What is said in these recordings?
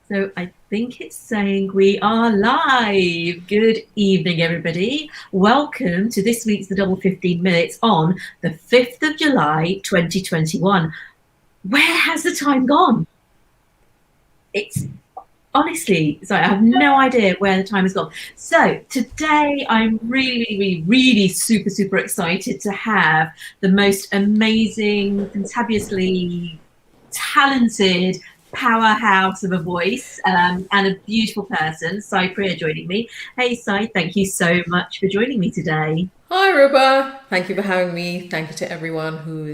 So I think it's saying we are live. Good evening, everybody. Welcome to this week's The Double 15 Minutes on the 5th of July, 2021. Where has the time gone? It's honestly, sorry, I have no idea where the time has gone. So today I'm really super excited to have the most amazing, fantabulously talented powerhouse of a voice and a beautiful person, Sai Priya, joining me. Hey, Sai, thank you so much for joining me today. Hi, Ruba. Thank you for having me. Thank you to everyone who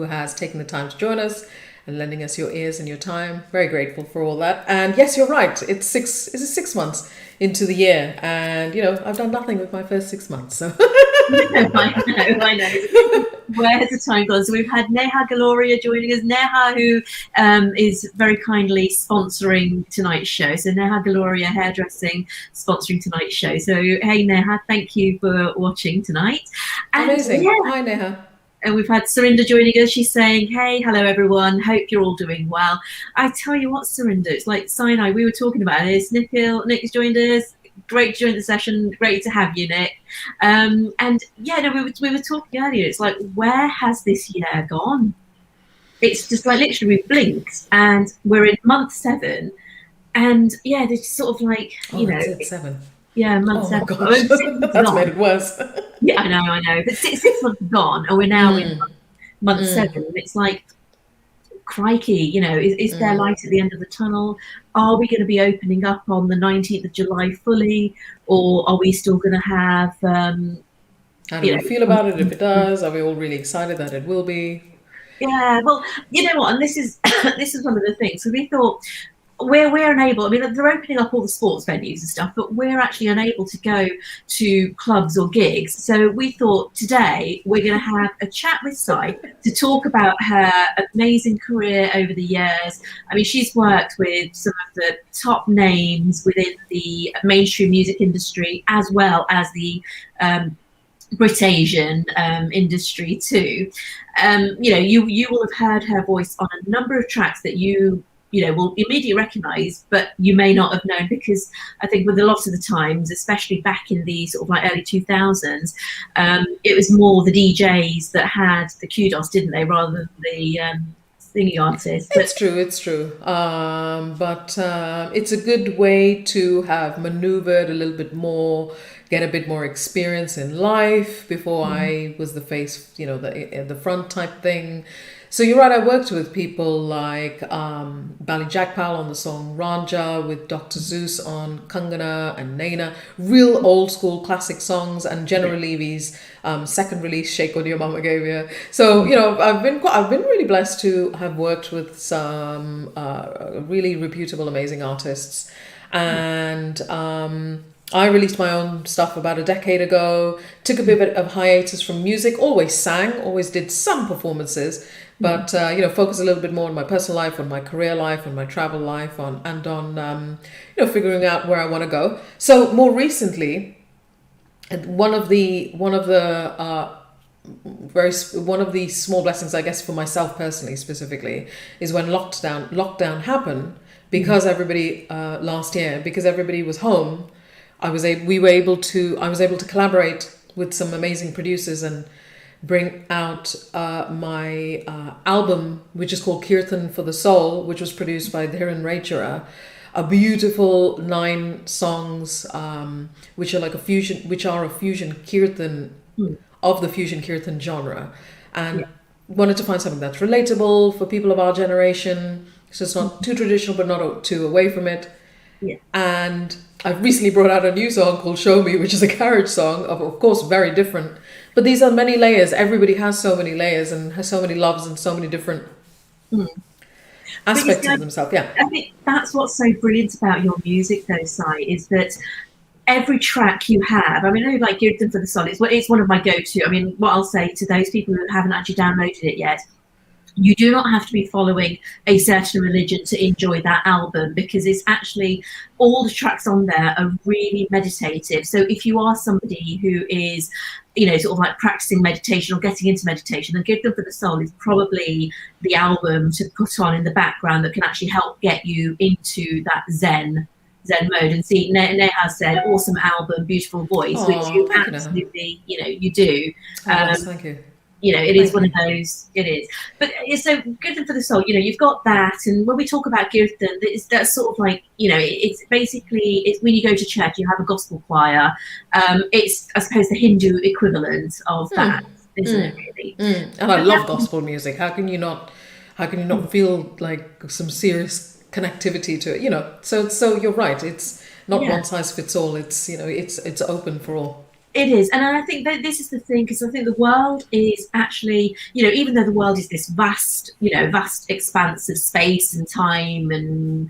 has taken the time to join us and lending us your ears and your time. Very grateful for all that. And yes, you're right. It's 6 months into the year, and I've done nothing with my first 6 months. So I know. Where has the time gone? So we've had Neha Galoria joining us. Neha, who is very kindly sponsoring tonight's show. So Neha Galoria Hairdressing sponsoring tonight's show. So hey Neha, thank you for watching tonight. And amazing. yeah, Hi, Neha. and we've had Surinder joining us. She's saying, hey, hello, everyone. Hope you're all doing well. I tell you what, Surinder, it's like Sinai. We were talking about this. Nick's joined us. Great to join the session. Great to have you, Nick. And yeah, no, we were talking earlier. It's like, where has this year gone? It's just like literally we blinked and we're in month 7. And yeah, they're just sort of like, Oh, that's it. 7. yeah, month Oh my 7. gosh, that's made it worse. Yeah, I know. But six months gone, and we're now in month 7. And it's like, crikey, is there light at the end of the tunnel? Are we going to be opening up on the 19th of July fully, or are we still going to have? How do we feel about it if it does? Are we all really excited that it will be? Yeah, well, you know what, and this is this is one of the things. So we thought we're unable. I mean, they're opening up all the sports venues and stuff, but we're actually unable to go to clubs or gigs. So we thought today we're going to have a chat with Sai to talk about her amazing career over the years. I mean, she's worked with some of the top names within the mainstream music industry, as well as the Brit Asian industry too. You will have heard her voice on a number of tracks that you will immediately recognize, but you may not have known, because I think with a lot of the times, especially back in the sort of like early 2000s, it was more the DJs that had the kudos, didn't they, rather than the singing artists. It's true. But it's a good way to have maneuvered a little bit more, get a bit more experience in life before I was the face, the front type thing. So you're right, I worked with people like Bali Jakpal on the song Ranja, with Dr. Zeus on Kangana and Naina, real old school classic songs, and generally these second release Shake On Your Mama Gave. So I've been really blessed to have worked with some really reputable, amazing artists, and I released my own stuff about a decade ago, took a bit of hiatus from music, always sang, always did some performances, but focus a little bit more on my personal life, on my career life, on my travel life, on figuring out where I want to go. So more recently, one of the small blessings, I guess, for myself personally, specifically, is when lockdown happened, because everybody last year, because everybody was home. I was able to collaborate with some amazing producers and bring out my album, which is called Kirtan for the Soul, which was produced by Dhiren Raichara. A beautiful 9 songs, which are a fusion kirtan of the fusion kirtan genre, and wanted to find something that's relatable for people of our generation. So it's not too traditional, but not too away from it. Yeah. And I've recently brought out a new song called Show Me, which is a garage song, of course, very different. But these are many layers. Everybody has so many layers and has so many loves and so many different aspects of themselves. Yeah. I think that's what's so brilliant about your music, though, Sai, is that every track you have, I mean, I like Kirtan for the Soul, it's one of my go-to. I mean, what I'll say to those people who haven't actually downloaded it yet, you do not have to be following a certain religion to enjoy that album, because it's actually, all the tracks on there are really meditative. So if you are somebody who is, sort of like practicing meditation or getting into meditation, then Give Them for the Soul is probably the album to put on in the background that can actually help get you into that Zen mode. And see, Ne has said, awesome album, beautiful voice, which Oh, you thank you, Neha. absolutely, you do. Oh, bless, thank you. It is Thank one of you. those. It is, but so Give Them for the Soul. You've got that, and when we talk about Give Them, that's sort of like, it's basically, it's when you go to church, you have a gospel choir. It's, I suppose, the Hindu equivalent of that, isn't it? Really. And I But love gospel music. How can you not feel like some serious connectivity to it? So you're right. It's not yeah. one size fits all. It's it's open for all. It is, and I think that this is the thing, because I think the world is actually, even though the world is this vast, vast expanse of space and time and,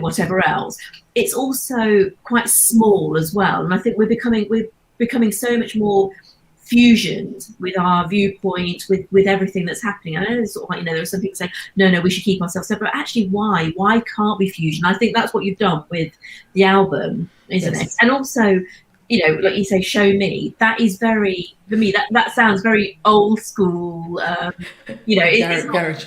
whatever else, it's also quite small as well. And I think we're becoming so much more fusioned with our viewpoint, with everything that's happening. I know there's sort of like, there are some people saying, no, we should keep ourselves separate. But actually, why can't we fusion? I think that's what you've done with the album, isn't it? Yes. And also, like you say, Show Me, that is very, for me, that sounds very old school. It's not Garage,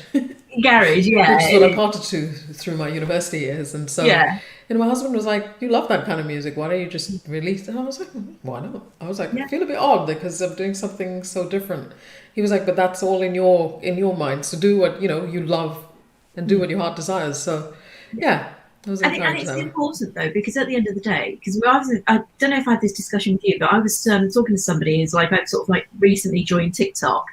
garage, which is yeah. what I parted to through my university years, and so. Yeah, My husband was like, "You love that kind of music. Why don't you just release it?" And I was like, "Why not?" I was like, "I yeah. feel a bit odd because I'm doing something so different." He was like, "But that's all in your mind. So do what you love, and do what your heart desires." So, yeah, I was And encouraged it's that way. important though, because at the end of the day, because I don't know if I had this discussion with you, but I was talking to somebody who's like, I've sort of like recently joined TikTok,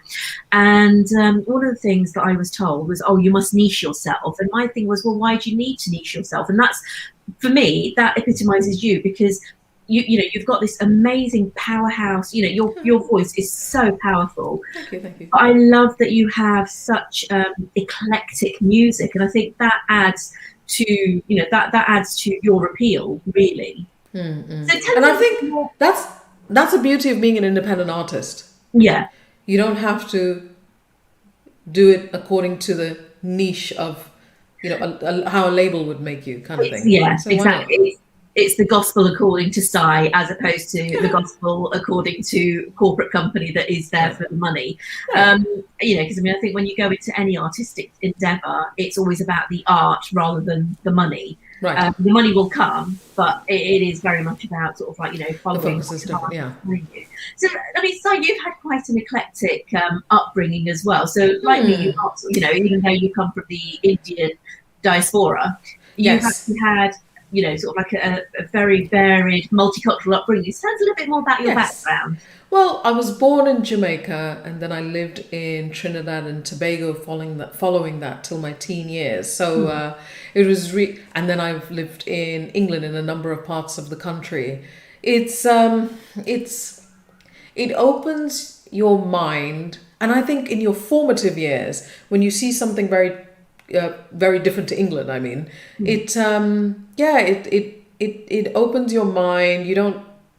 and one of the things that I was told was, oh, you must niche yourself. And my thing was, well, why do you need to niche yourself? And that's, for me, that epitomizes you, because you've got this amazing powerhouse. Your voice is so powerful. Thank you, thank you. But I love that you have such eclectic music, and I think that adds to that adds to your appeal, really. So tell And me I a bit think more. that's the beauty of being an independent artist. Yeah, You don't have to do it according to the niche of how a label would make you, kind of thing. yeah, So why exactly. not? It's the gospel according to Psy, as opposed to the gospel according to corporate company that is there Right, for the money. right, Because I think when you go into any artistic endeavor, it's always about the art rather than the money. right. The money will come, but it is very much about sort of like The following focus what is your different. heart is Yeah. telling you. So I mean, Si, you've had quite an eclectic upbringing as well. So like me, you not even though you come from the Indian diaspora, you have Yes. had sort of like a very varied multicultural upbringing. Tell us a little bit more about your Yes. background. Well, I was born in Jamaica, and then I lived in Trinidad and Tobago following that till my teen years. So it was and then I've lived in England in a number of parts of the country. It's it opens your mind, and I think in your formative years, when you see something very different to England, I mean, it opens your mind.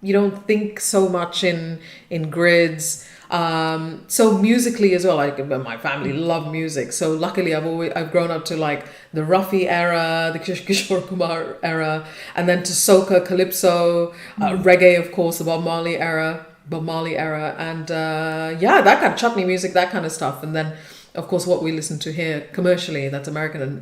You don't think so much in grids. So musically as well, like my family love music. So luckily I've grown up to like the Rafi era, the Kishore Kumar era, and then to soca, calypso, reggae, of course, the Bob Marley era, and that kind of chutney music, that kind of stuff. And then of course what we listen to here commercially, that's American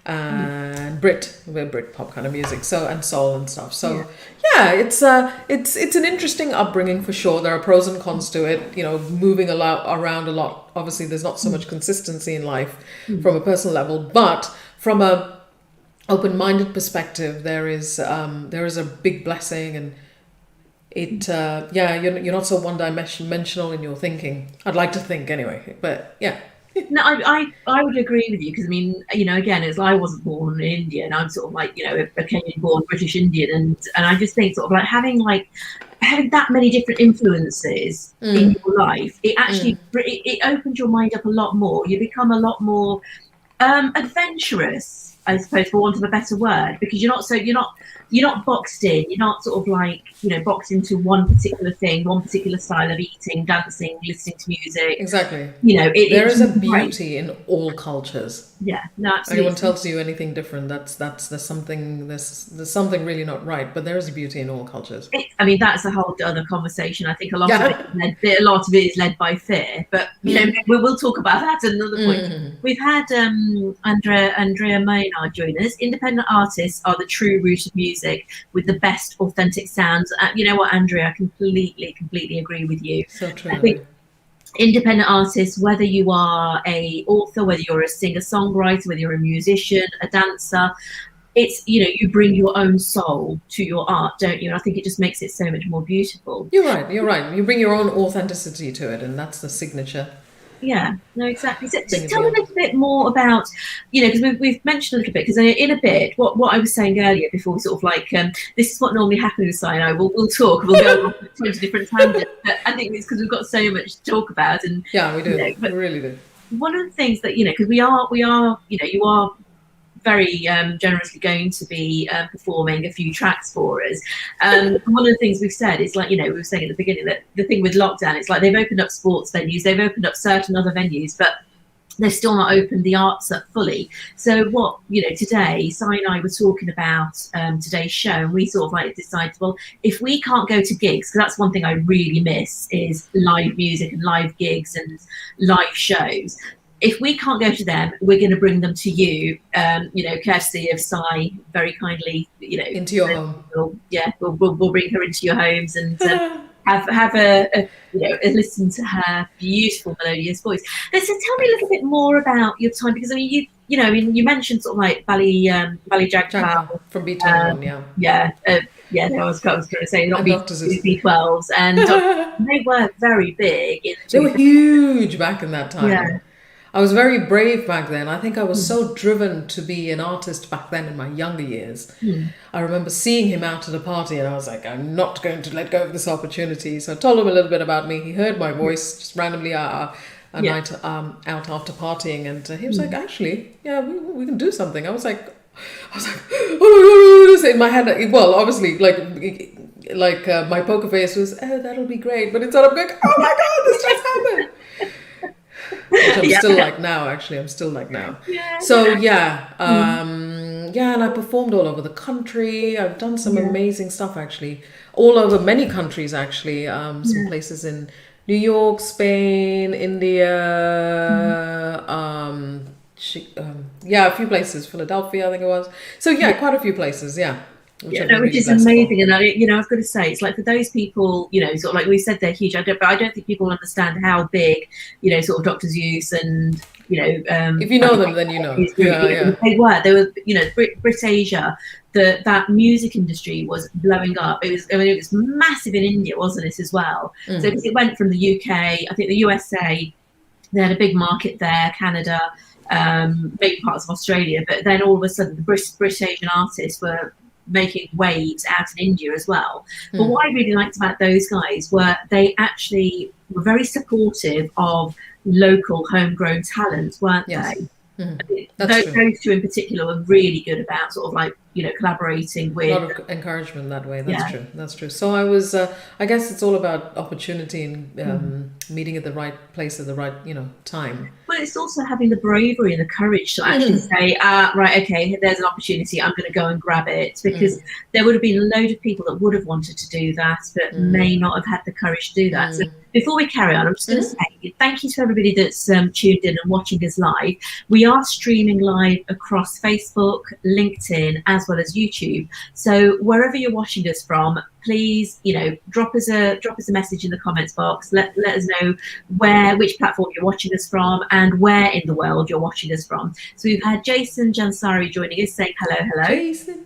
and Brit pop kind of music, so, and soul and stuff. So yeah, it's an interesting upbringing for sure. There are pros and cons to it. Moving around a lot. Obviously, there's not so much consistency in life from a personal level, but from a open-minded perspective, there is a big blessing, and you're not so one-dimensional in your thinking. I'd like to think anyway, but yeah. No, I would agree with you, because I mean, again, as I wasn't born in India, and I'm sort of like, a Kenyan-born British Indian, and I just think sort of like having that many different influences in your life, it actually it opens your mind up a lot more. You become a lot more Adventurous, I suppose, for want of a better word, because you're not boxed in. You're not sort of like, boxed into one particular thing, one particular style of eating, dancing, listening to music. Exactly. There It's is a great. beauty in all cultures. Yeah, no, Anyone absolutely. tells you anything different, there's something really not right. But there is a beauty in all cultures. I mean, that's a whole other conversation. I think a lot of it, Yeah. a lot of it is led by fear. But we'll talk about that at another point. We've had Andrea Maynard join us. Independent artists are the true root of music with the best authentic sounds. You know what, Andrea? I completely agree with you. So true, I think Ellie. independent artists, whether you are a author, whether you're a singer songwriter, whether you're a musician, a dancer, it's, you bring your own soul to your art, don't you? And I think it just makes it so much more beautiful. You're right. You're right. You bring your own authenticity to it, and that's the signature Yeah, no, exactly. So thing just at tell the me a end. little bit more about, because we've mentioned a little bit, because in a bit, what I was saying earlier before we sort of like, this is what normally happens with Si and I. We'll talk, we'll go on 20 different tangents, but I think it's because we've got so much to talk about. And, Yeah, we do. We but really do. one of the things that, because we are, you are very generously going to be performing a few tracks for us. One of the things we've said is, like, we were saying at the beginning, that the thing with lockdown, it's like they've opened up sports venues, they've opened up certain other venues, but they've still not opened the arts up fully. So what, today, Si and I were talking about today's show, and we sort of like decided, well, if we can't go to gigs, because that's one thing I really miss, is live music and live gigs and live shows. If we can't go to them, we're going to bring them to you, courtesy of Si, very kindly, Into your home. we'll bring her into your homes and have a listen to her beautiful melodious voice. But so tell me a little bit more about your time, because I mean, you mentioned sort of like Jacka Ballygagpal, from B21, yeah. yeah, I was going to say not And Dr. Seuss. B12s, and they were very big in They the were huge back in that time. yeah. I was very brave back then. I think I was Mm, so driven to be an artist back then in my younger years. mm, I remember seeing him out at a party and I was like, I'm not going to let go of this opportunity. So I told him a little bit about me. He heard my voice just randomly a yeah. night out after partying, and he was like, Mm, actually, yeah, we can do something. I was like, oh, in my head. Well, obviously, like my poker face was, oh, that'll be great. But instead, I'm going, oh my god, this just happened. Which I'm yeah. still like now. Actually, I'm still like now. Yeah. So yeah, Mm, yeah, and I performed all over the country. I've done some yeah. amazing stuff actually, all over many countries actually. Some Yeah. places in New York, Spain, Mm. India. Yeah, a few places. Philadelphia, I think it was. So yeah, quite a few places. Yeah, which Yeah, I've no, been which really is blessed for. amazing, and I've got to say, it's like for those people, sort of like we said, they're huge. But I don't think people understand how big, sort of Doctor Zeus and If you know them, then you know. is really, Yeah, yeah. they were, Brit Asia. That music industry was blowing up. It was massive in India, wasn't it, as well? So because it went from the UK, I think the USA, they had a big market there, Canada, maybe parts of Australia, but then all of a sudden the British Asian artists were making waves out in India as well. But what I really liked about those guys were they actually were very supportive of local homegrown talent, weren't Yes, they? that's true. Those two in particular were really good about sort of like, collaborating A lot with, of encouragement that way. That's yeah. true. That's true. So I was, I guess it's all about opportunity and Mm. meeting at the right place at the right, time. Well, it's also having the bravery and the courage to actually say, right, okay, there's an opportunity, I'm going to go and grab it. Because there would have been a load of people that would have wanted to do that, but may not have had the courage to do that. So before we carry on, I'm just going to say thank you to everybody that's tuned in and watching us live. We are streaming live across Facebook, LinkedIn, as well as YouTube. So wherever you're watching us from, please, drop us a message in the comments box. Let us know which platform you're watching us from and where in the world you're watching us from. So we've had Jason Jansari joining us, saying hello. Jason.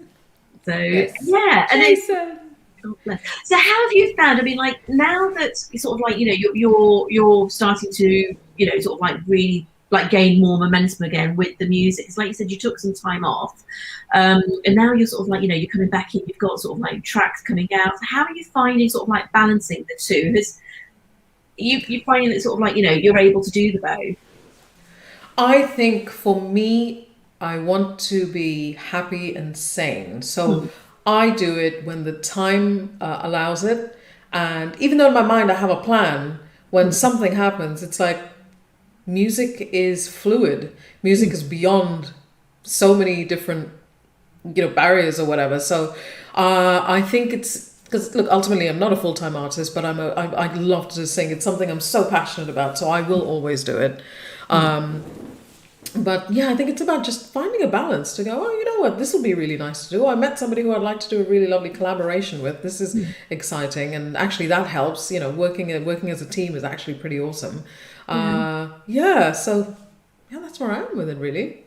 So Yes. yeah, and then Jason. oh, bless. So how have you found? I mean, like now that sort of like you're starting to sort of like really like gain more momentum again with the music. It's like you said, you took some time off, and now you're sort of like you're coming back in. You've got sort of like tracks coming out. How are you finding sort of like balancing the two? Has you finding that sort of like you're able to do the both? I think for me, I want to be happy and sane. So I do it when the time allows it. And even though in my mind I have a plan, when something happens, it's like music is fluid. Music is beyond so many different, barriers or whatever. So I think it's because look, ultimately I'm not a full-time artist, but I love to sing. It's something I'm so passionate about, so I will always do it. But yeah, I think it's about just finding a balance to go, oh, you know what, this will be really nice to do. I met somebody who I'd like to do a really lovely collaboration with. This is exciting. And actually that helps, working as a team is actually pretty awesome. So yeah, that's where I am with it really.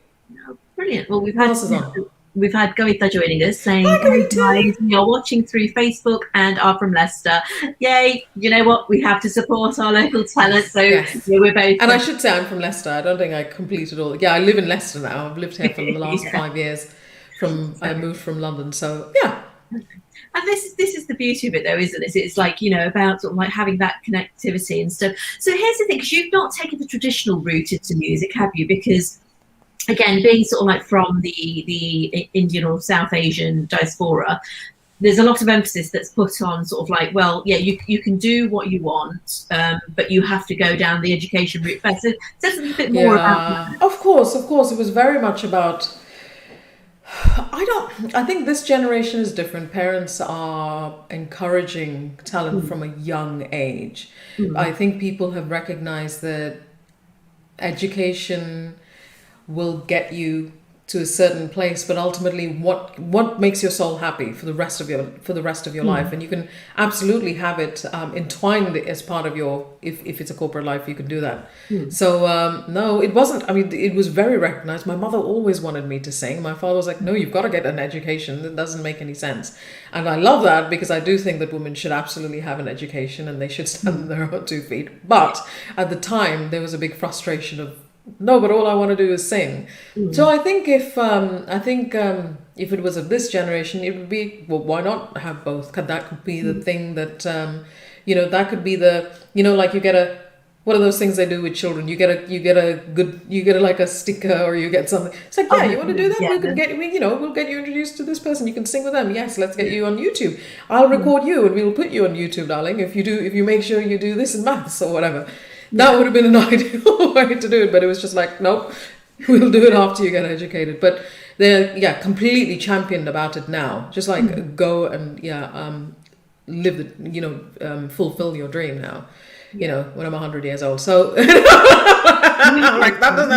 Oh, brilliant. Well, What else is on? we've had Goethe joining us saying, Hi, "Hey Goethe. guys, you're watching through Facebook and are from Leicester. Yay! You know what? We have to support our local talent. So Yes. yeah, we're both. And I should say I'm from Leicester. I don't think I completed all. Yeah, I live in Leicester now. I've lived here for the last Yeah. 5 years. I moved from London, so yeah. And this is the beauty of it, though, isn't it? It's like, about sort of like having that connectivity and stuff. So here's the thing, because you've not taken the traditional route into music, have you? Because again, being sort of like from the Indian or South Asian diaspora, there's a lot of emphasis that's put on sort of like, well, yeah, you can do what you want, but you have to go down the education route first. So tell us a little bit more about that. Yeah, of course. It was very much about. I think this generation is different. Parents are encouraging talent from a young age. I think people have recognized that education will get you to a certain place, but ultimately what makes your soul happy for the rest of your life. And you can absolutely have it entwined as part of your, if it's a corporate life, you can do that. So no, it wasn't, I mean, it was very recognized. My mother always wanted me to sing. My father was like, no, you've got to get an education. That doesn't make any sense. And I love that, because I do think that women should absolutely have an education and they should stand on their own 2 feet. But at the time there was a big frustration of, no, but all I want to do is sing. So I think if it was of this generation, it would be, well, why not have both? That could be the thing that that could be the, like you get a, what are those things they do with children? You get like a sticker, or you get something. It's like, yeah, you want to do that? Yeah. We could get, we'll get you introduced to this person. You can sing with them. Yes, let's get you on YouTube. I'll record you and we'll put you on YouTube, darling. If you make sure you do this in maths or whatever. That would have been an ideal way to do it, but it was just like, nope, we'll do it after you get educated. But they're completely championed about it now. Just like go and live the fulfill your dream now. When I'm 100 years old. So I'm like, that doesn't.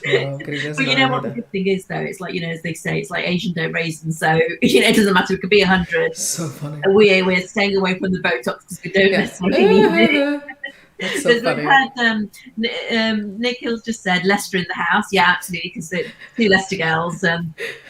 But you know what the good thing is, though, it's like, as they say, it's like Asian don't raisin. So it doesn't matter. It could be 100. So funny. We're staying away from the Botox because we don't necessarily need it. That's so funny. We've had Nick Hills just said Leicester in the house. Yeah, absolutely, because they're 2 Leicester girls.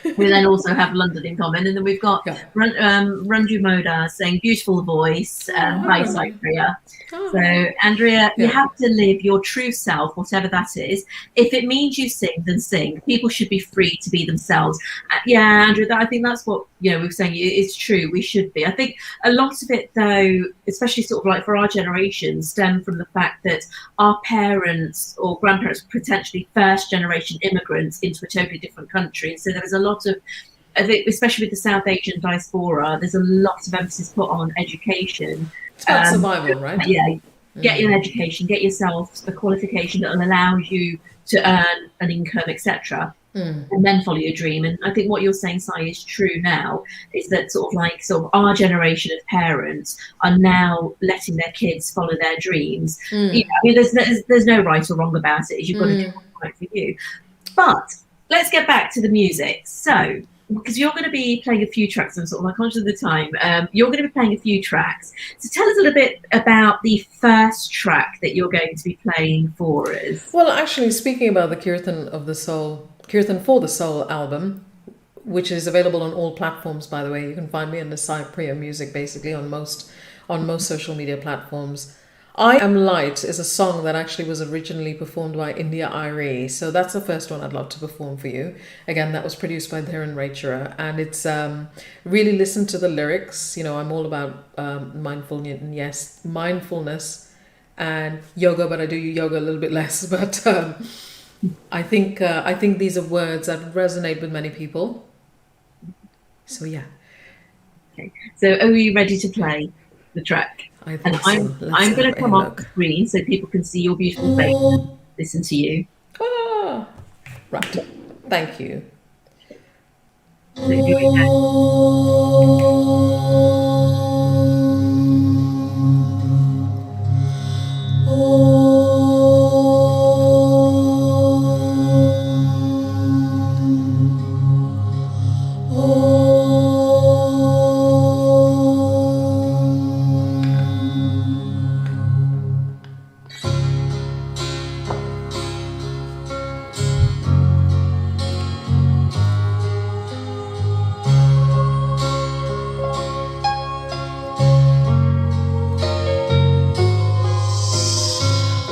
We then also have London in common, and then we've got Ranju Moda saying beautiful voice. Hi, Cypria. So Andrea, you have to live your true self, whatever that is. If it means you sing, then sing. People should be free to be themselves. Yeah, Andrea, I think that's what we were saying. It's true. We should be. I think a lot of it, though, especially sort of like for our generation, stem from the fact that our parents or grandparents were potentially first generation immigrants into a totally different country. So there was a lot of, I think, especially with the South Asian diaspora, there's a lot of emphasis put on education. It's about survival, right? Yeah. Get an education, get yourself a qualification that will allow you to earn an income, etc. And then follow your dream. And I think what you're saying, Sai, is true now, is that sort of our generation of parents are now letting their kids follow their dreams. I mean, there's no right or wrong about it. You've got to do what's right for you. But let's get back to the music. So, because you're going to be playing a few tracks, I'm sort of like conscious of the time. You're going to be playing a few tracks. So tell us a little bit about the first track that you're going to be playing for us. Well, actually, speaking about the Kirtan for the Soul album, which is available on all platforms, by the way. You can find me under Sai Priya Music, basically on most social media platforms. I Am Light is a song that actually was originally performed by India Irie. So that's the first one I'd love to perform for you. Again, that was produced by Dhiren Raichura. And it's really listen to the lyrics. I'm all about mindfulness and yoga, but I do yoga a little bit less. But I think these are words that resonate with many people. So yeah, Okay. So are we ready to play the track? I And think so. Let's I'm going have to a come off the look. screen so people can see your beautiful face and listen to you. Ah, right. Thank you. So here we go.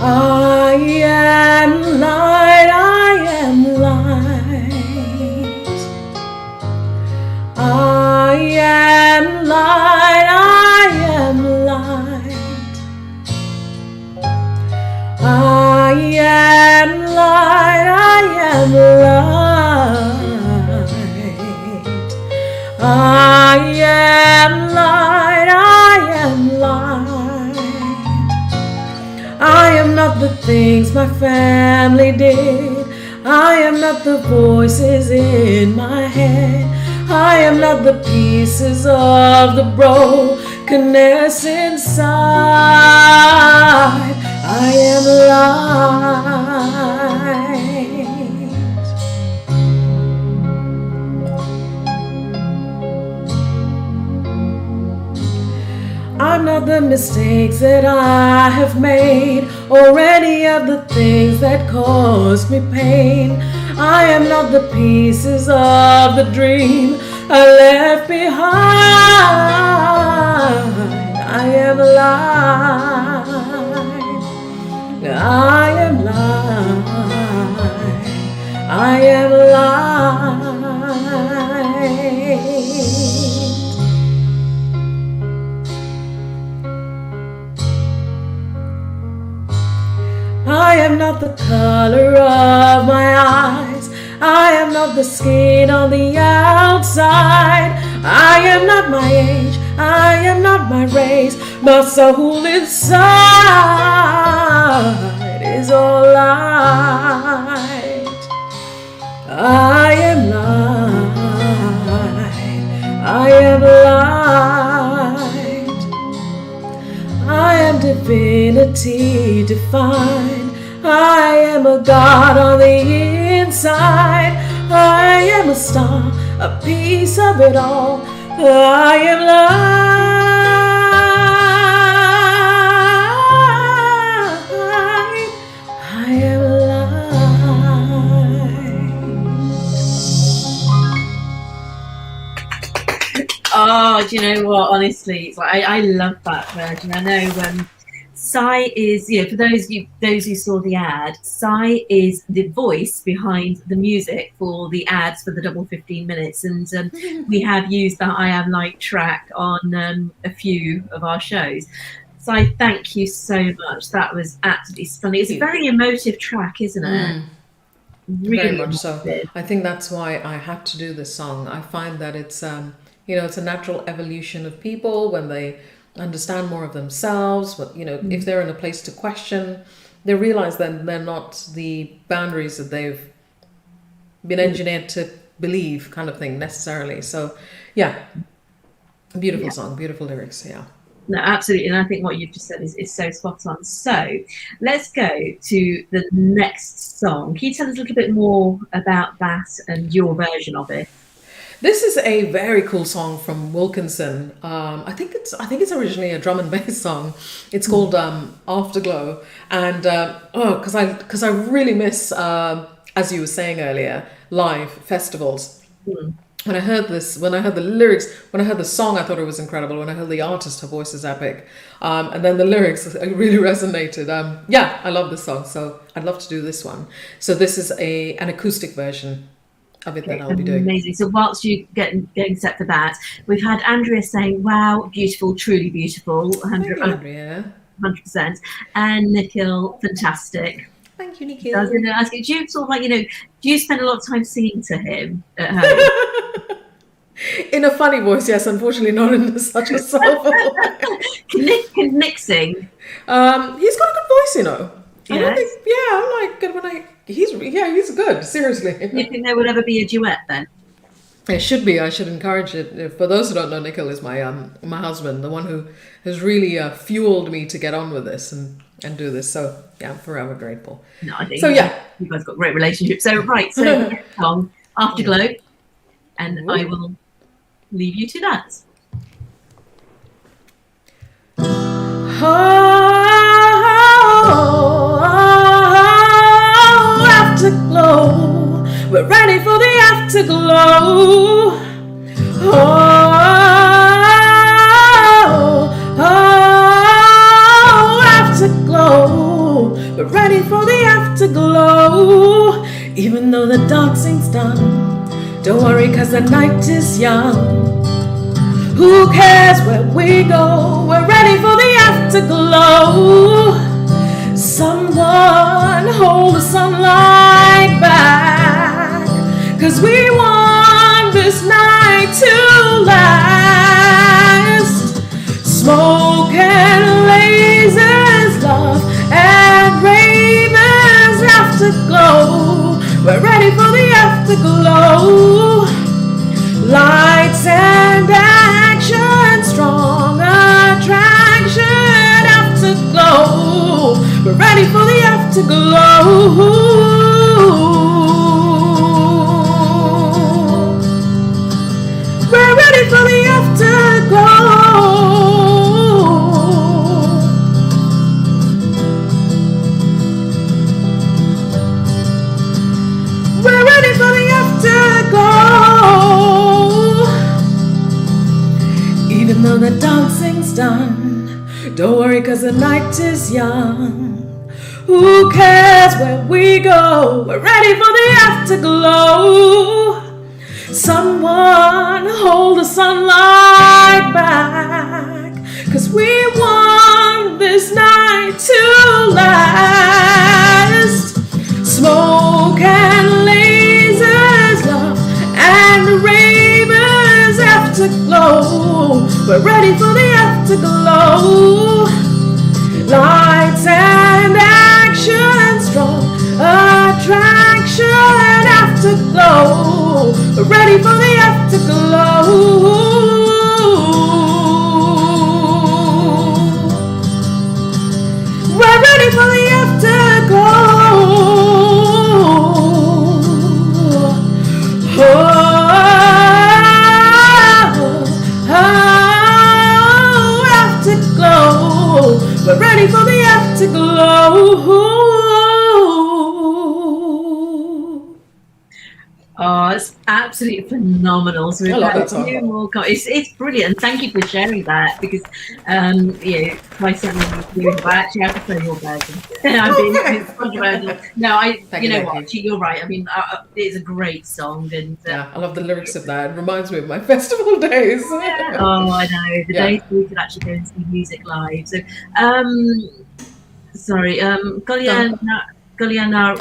I am light, I am light. I am light, I am light. I am light, I am light. I am light, I am light. I am not the things my family did. I am not the voices in my head. I am not the pieces of the brokenness inside. I am light. I'm not the mistakes that I have made, or any of the things that caused me pain. I am not the pieces of the dream I left behind. I am light. I am light. I am light. I am not the color of my eyes. I am not the skin on the outside. I am not my age. I am not my race. My soul inside is all light. I am light. I am light. I am divinity defined. I am a God on the inside. I am a star, a piece of it all. I am light. I am light. Oh, do you know what? Honestly, it's like I love that version. I know Sai is, for those who saw the ad, Sai is the voice behind the music for the ads for the double 15 minutes, and we have used the I Am Light track on a few of our shows. Sai, thank you so much. That was absolutely stunning. It's a very emotive track, isn't it? Very much so. I think that's why I had to do this song. I find that it's it's a natural evolution of people when they understand more of themselves. But if they're in a place to question, they realize that they're not the boundaries that they've been engineered to believe, kind of thing, necessarily. So yeah, beautiful song, beautiful lyrics. Yeah. No, absolutely. And I think what you've just said is so spot on. So let's go to the next song. Can you tell us a little bit more about that and your version of it? This is a very cool song from Wilkinson. I think it's originally a drum and bass song. It's called Afterglow, and because I really miss, as you were saying earlier, live festivals. When I heard the lyrics, when I heard the song, I thought it was incredible. When I heard the artist, her voice is epic, and then the lyrics really resonated. Yeah, I love this song, so I'd love to do this one. So this is an acoustic version of it that I'll be doing. Amazing. So whilst you getting set for that, we've had Andrea saying, "Wow, beautiful, truly beautiful." Andrea. 100%. And Nikhil, fantastic. Thank you, I was Nikhil. going to ask you, do you sort of like, do you spend a lot of time singing to him at home? In a funny voice, yes. Unfortunately, not in such a soulful. Can Nick sing? He's got a good voice, you know. I don't Yes. think, I'm like good when he's good. Seriously. Do you think there would ever be a duet then? It should be. I should encourage it. For those who don't know, Nikhil is my husband, the one who has really fueled me to get on with this and do this. So yeah, I'm forever grateful. No, I think So yeah, you guys got a great relationship. So right, so next song, Afterglow, and I will leave you to that. Oh, afterglow. We're ready for the afterglow. Oh, afterglow. We're ready for the afterglow. Even though the dancing's done, don't worry, 'cause the night is young. Who cares where we go? We're ready for the afterglow. Someone hold the sunlight back, 'cause we want this night to last. Smoke and lasers, love and ravens, afterglow. We're ready for the afterglow. Lights and action, strong attraction, afterglow. We're ready for the afterglow. We're ready for the afterglow. We're ready for the afterglow. Even though the dancing's done, don't worry, 'cause the night is young. Who cares where we go? We're ready for the afterglow. Someone hold the sunlight back, 'cause we want this night to last. Smoke and lasers, love and ravens, afterglow. We're ready for the afterglow. Lights and action, strong attraction, afterglow. We're ready for the afterglow. We're ready for the afterglow. Oh, afterglow. We're ready for the afterglow. Oh, it's absolutely phenomenal. So we've I love had that song. two more. It's brilliant. Thank you for sharing that, because by sending you, I actually have to play your version. I'm being controversial. No, Thank you know you. what? You're right. I mean, it's a great song, and Yeah, I love the lyrics of that. It reminds me of my festival days. oh, I know the days we could actually go and see music live. So, sorry, Kalyana.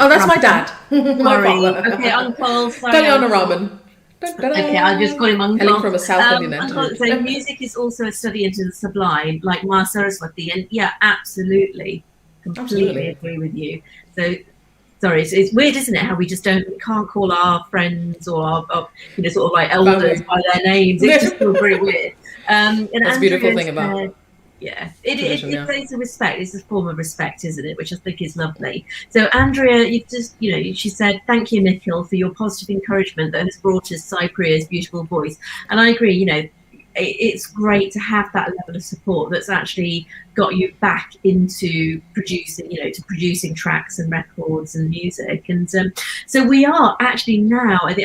Oh, that's my dad. My Sorry. father. Okay, Uncle. Sorry. Kalyana Raman. Okay, I'll just call him Uncle. Hailing from a South Indian Uncle, entity. so music is also a study into the sublime, like Ma Saraswati, and yeah, absolutely, completely agree with you. So, sorry, it's weird, isn't it? How we can't call our friends or our sort of like elders by their names. It just feels very weird. And That's a beautiful thing about. Yeah, it's a respect. It's a form of respect, isn't it? Which I think is lovely. So Andrea, you've just, she said, thank you, Nikhil, for your positive encouragement that has brought us Cypria's beautiful voice. And I agree, it's great to have that level of support that's actually got you back into producing tracks and records and music. And so we are actually now, we'd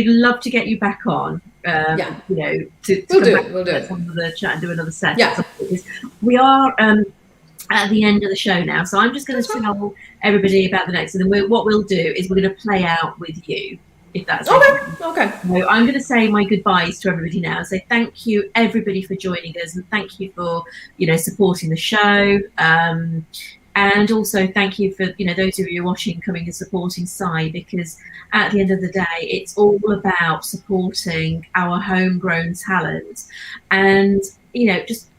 love to get you back on. We'll do another chat and do another set. Yeah. Because we are at the end of the show now, so I'm just going to tell everybody about the next. And then what we'll do is we're going to play out with you. if that's Okay. okay. Okay. So I'm going to say my goodbyes to everybody now. So thank you everybody for joining us, and thank you for supporting the show. And also thank you for those of you watching coming and supporting Sai, because at the end of the day it's all about supporting our homegrown talent, and just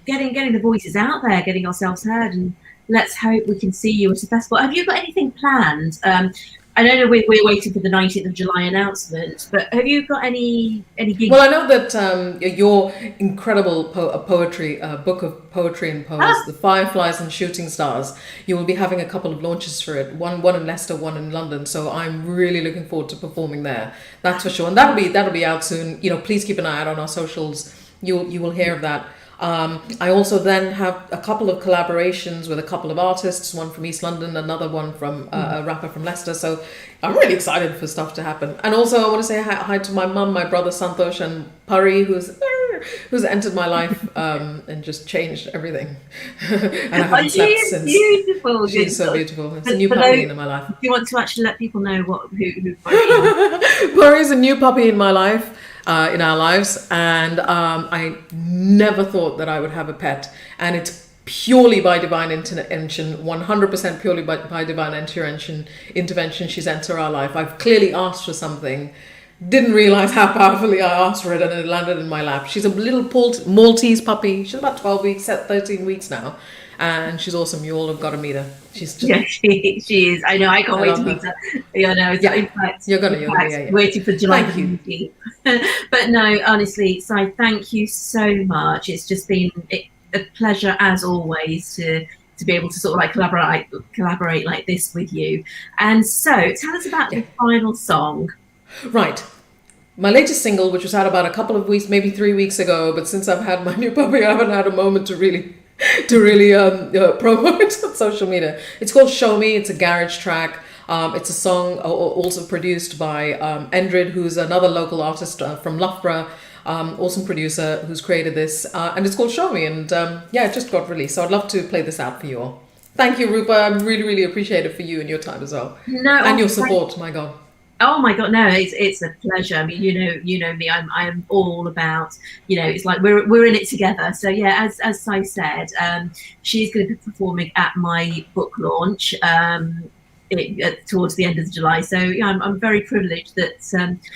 getting the voices out there, getting ourselves heard, and let's hope we can see you at a festival. Have you got anything planned? I don't know, we're waiting for the 19th of July announcement, but have you got any gigs? Well, I know that your incredible poetry book of poetry and poems, The Fireflies and Shooting Stars, you will be having a couple of launches for it. One in Leicester, one in London. So I'm really looking forward to performing there. That's for sure, and that'll be out soon. Please keep an eye out on our socials. You will hear of that. I also then have a couple of collaborations with a couple of artists, one from East London, another one from a rapper from Leicester. So I'm really excited for stuff to happen. And also I want to say hi to my mum, my brother Santosh, and Pari, who's entered my life and just changed everything. And I haven't slept since. Beautiful. She's so beautiful. It's a new puppy in my life. Do you want to actually let people know who Pari is? Pari is a new puppy in my life. In our lives, and I never thought that I would have a pet, and it's purely by divine intervention, 100% purely by divine intervention she's entered our life. I've clearly asked for something, didn't realize how powerfully I asked for it, and it landed in my lap. She's a little Maltese puppy. She's about 12 weeks, 13 weeks now, and she's awesome. You all have got to meet her. She's just... Yeah, she is. I know. I can't wait to meet her. Yeah, no. Yeah. In fact, you're gonna waiting for July. Thank you. But no, honestly, Sai, thank you so much. It's just been a pleasure as always to be able to sort of like collaborate like this with you. And so, tell us about the final song. Right. My latest single, which was out about a couple of weeks, maybe 3 weeks ago, but since I've had my new puppy, I haven't had a moment to really promote it on social media. It's called Show Me. It's a garage track. It's a song also produced by Endrid, who's another local artist from Loughborough, awesome producer who's created this, and it's called Show Me, and it just got released, so I'd love to play this out for you all. Thank you, Rupa. I'm really, really appreciative for you and your time as well. And your support, my God. Oh my God, no, it's a pleasure. I mean, you know me. I'm all about, it's like we're in it together. So yeah, as Sai said, she's going to be performing at my book launch towards the end of July. So yeah, I'm very privileged that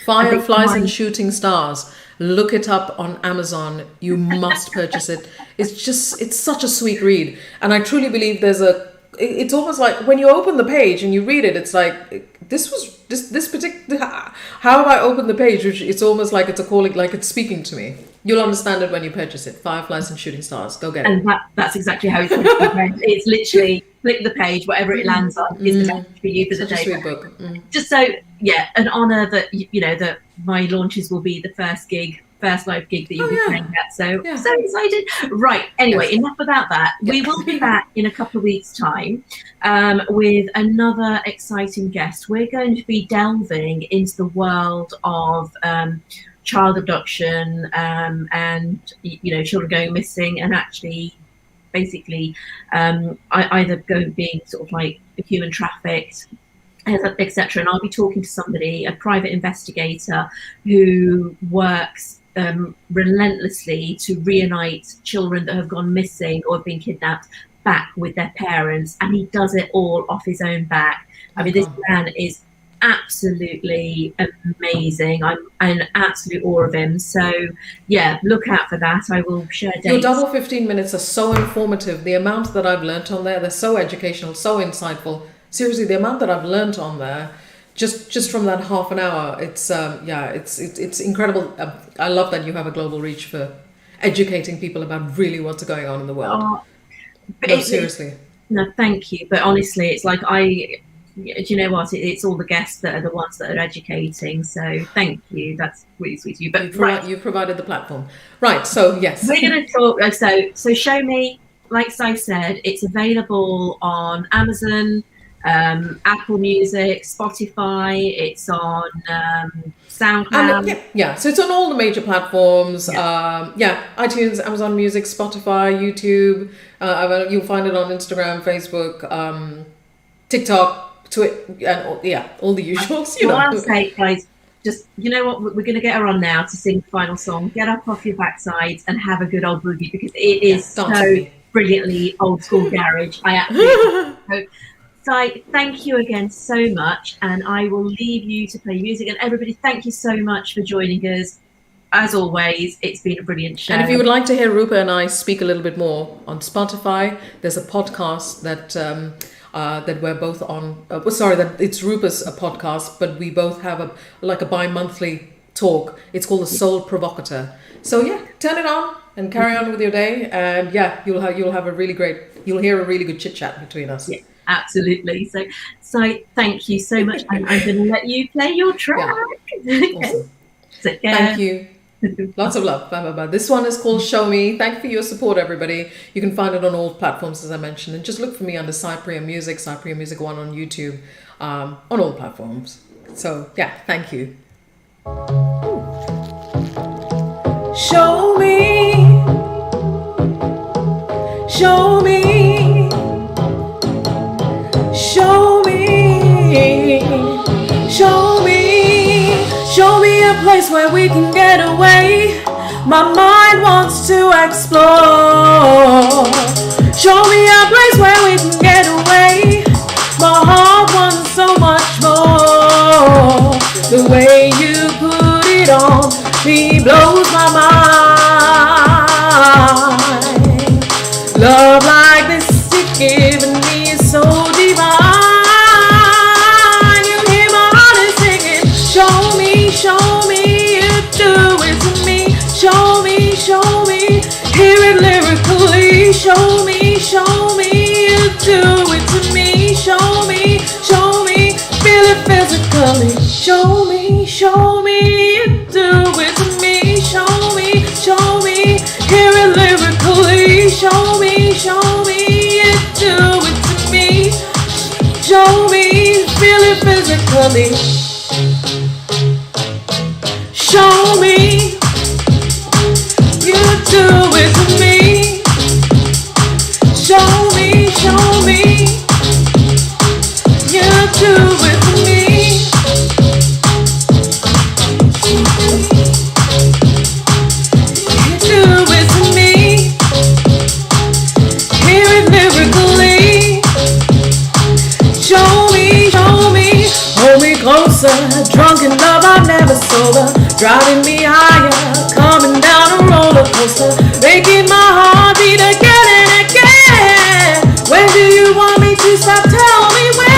Fireflies and Shooting Stars. Look it up on Amazon. You must purchase it. It's such a sweet read, and I truly believe it's almost like when you open the page and you read it, it's like this particular, how have I opened the page, which it's almost like it's a calling, like it's speaking to me. You'll understand it when you purchase it. Fireflies and Shooting Stars. Go get it. And that's exactly how it's literally click the page, whatever it lands on is the message for you for the day. Sweet book. Just so, an honour that that my launches will be the first live gig that you'll be playing at. So so excited. Right. Anyway, enough about that. We will be back in a couple of weeks' time with another exciting guest. We're going to be delving into the world of child abduction and children going missing, and actually basically either being sort of like human trafficked, etc. And I'll be talking to somebody, a private investigator who works relentlessly to reunite children that have gone missing or have been kidnapped back with their parents, and he does it all off his own back. I mean, this man is absolutely amazing. I'm in absolute awe of him. So yeah, look out for that. I will share dates. Your double 15 minutes are so informative. The amount that I've learnt on there, they're so educational, so insightful. Seriously, the amount that I've learnt on there, just from that half an hour, it's incredible. I love that you have a global reach for educating people about really what's going on in the world. Seriously. No, thank you. But honestly, it's like do you know what? It's all the guests that are the ones that are educating. So thank you. That's really sweet of you. But you've provided the platform. Right. So yes, we're going to talk. So Show Me, like Sai said, it's available on Amazon, Apple Music, Spotify. It's on SoundCloud. So it's on all the major platforms. iTunes, Amazon Music, Spotify, YouTube. You'll find it on Instagram, Facebook, TikTok. to it, and yeah, all the usuals. Well, I'll say, guys, just, you know what, we're going to get her on now to sing the final song. Get up off your backsides and have a good old boogie, because it is so brilliantly old school garage. I absolutely. So thank you again so much, and I will leave you to play music. And everybody, thank you so much for joining us. As always, it's been a brilliant show. And if you would like to hear Rupa and I speak a little bit more on Spotify, there's a podcast that that we're both on. That it's Rupa's a podcast, but we both have a bi-monthly talk. It's called The Soul Provocateur. So yeah, turn it on and carry on with your day, and yeah, you'll hear a really good chit chat between us. Yeah, absolutely. So thank you so much. I'm going to let you play your track. Yeah. Awesome. Thank you. Lots of love. Bye, bye, bye. This one is called Show Me. Thank you for your support, everybody. You can find it on all platforms, as I mentioned, and just look for me under Cypria Music 1 on YouTube, on all platforms. So yeah, thank you. Show me, show me, show me, show me, show me a place where we can get away. My mind wants to explore. Show me a place where we can get away. My heart wants so much more. The way you put it on me blows my mind. Love like this you've given me is so divine. You hear my heart is singing. Show me, you do it to me. Show me, hear it lyrically. Show me, you do it to me. Show me, feel it physically. Show me, you do it to me. Show me, hear it lyrically. Show me, you do it to me. Show me, feel it physically. Show me, you do it to me. Show me, you do it to me. You do it to me. Hear it lyrically. Show me, hold me closer. Drunk in love, I'm never sober. Driving me higher, coming down a roller coaster, making my heart beat again and again. When do you want me to stop? Tell me when.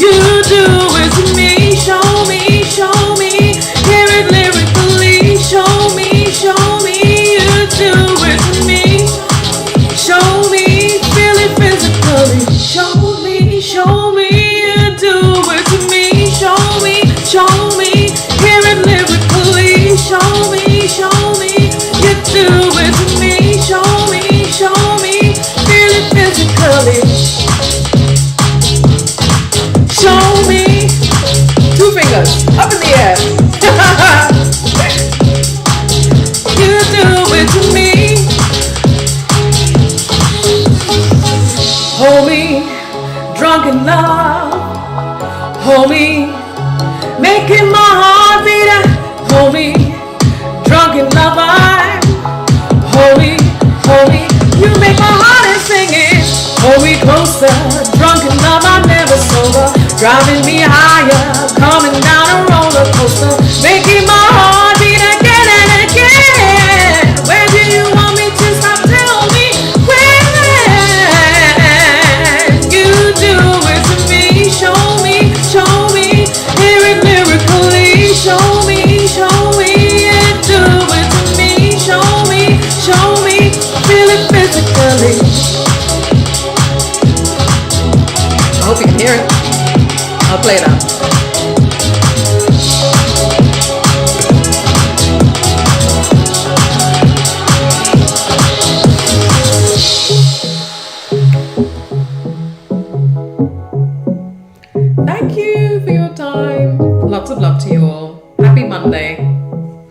You do it to me. Show me, hear it lyrically. Show me, you do it to me. Show me, feel it physically. Show me, you do it to me. Show me, hear it lyrically. Show me, you do it to me. Show me, feel it physically. Show me, 2 fingers up in the air. You do it to me. Hold me, drunk in love. Hold me, making my heart beat. Hold me, drunk in love. Hold me, you make my heart is singing. Hold me closer, drunk in love, I'm never sober. Driving me higher, coming down a roller coaster, making my heart beat again and again. Where do you want me to stop? Tell me when. You do it to me. Show me, hear it lyrically. Show me, you do it to me. Show me, feel it physically. I hope you can hear it. I'll play it out. Thank you for your time. Lots of love to you all. Happy Monday.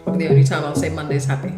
Probably the only time I'll say Monday's happy.